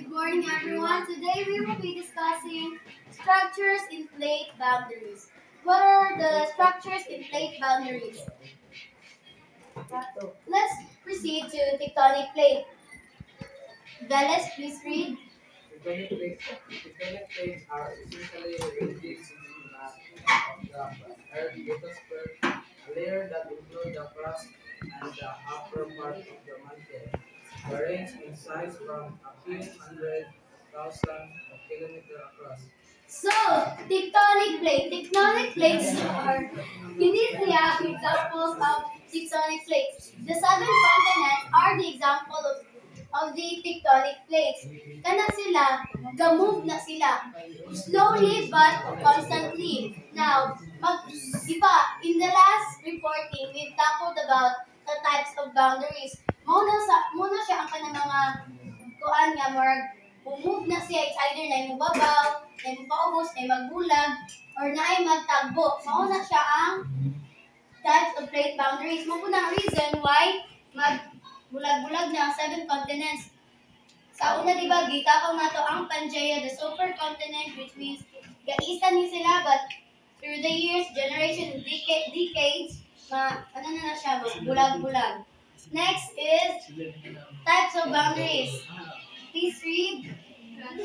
Good morning, everyone. Today we will be discussing structures in plate boundaries. What are the structures in plate boundaries? Let's proceed to tectonic plate. Veles, please read. Tectonic plates are essentially ridges in the Earth's lithosphere, a layer that includes the crust and the upper part of the mantle. They range in size from a few hundred thousand of kilometers across. So, tectonic plate. Tectonic plates are uniquely examples of tectonic plates. The seven continents are the example of the tectonic plates. Kana sila, gamove na sila. Slowly but constantly. Now, iba, in the last reporting, we've tackled about the types of boundaries. Muna siya ang kanang mga kuan nga more move na siya. It's either na yung babaw, na yung paubos, na yung magbulag, or na ay magtagbo. Mauna siya ang types of plate boundaries. Muna ang reason why magbulag-bulag na ang seven continents. Sa una, di ba, gita ko nga to ang Pangaea, the supercontinent, which means gaisa ni sila, but through the years, generations, decades, ano na siya, bulag-bulag. Next is types of boundaries. Please read.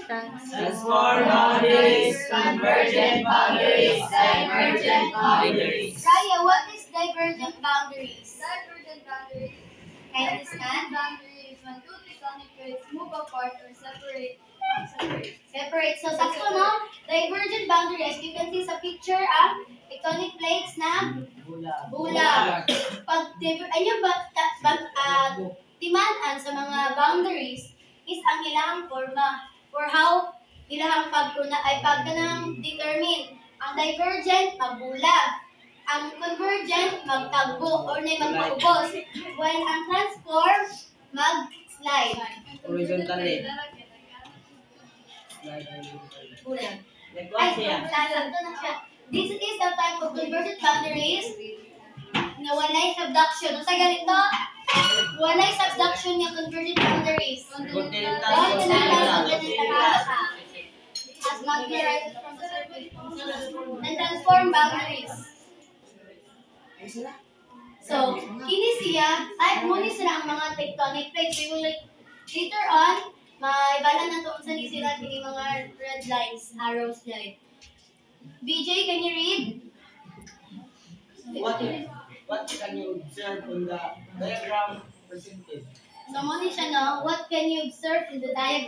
Transform boundaries, convergent boundaries, divergent boundaries. Raya, what is divergent boundaries? Divergent boundaries Can you stand? boundaries when two tectonic plates move apart or separate. Separate. So, sakto, no? Divergent boundary. As you can see sa picture, ang tectonic plates na bulag. Ayun timaan sa mga boundaries is ang ilahang forma or how ilahang pagkanang determine. Ang divergent, magbulag. Ang convergent, magtagbo or na magpaubos. While ang transform, mag-slide. Horizontally. Bulag. Ay, sakto na siya. This is the type of convergent boundaries na walay subduction. Sa ganito, walay subduction ng convergent boundaries. Continental as magna rises from the surface and transform boundaries. So, kini siya, ay muni sila ang mga tectonic plates. We will later on, maibala na ito sa sila kini mga red lines, arrows line. BJ, can you read? What can you observe on the diagram presented? So, muni siya, no? What can you observe in the diagram?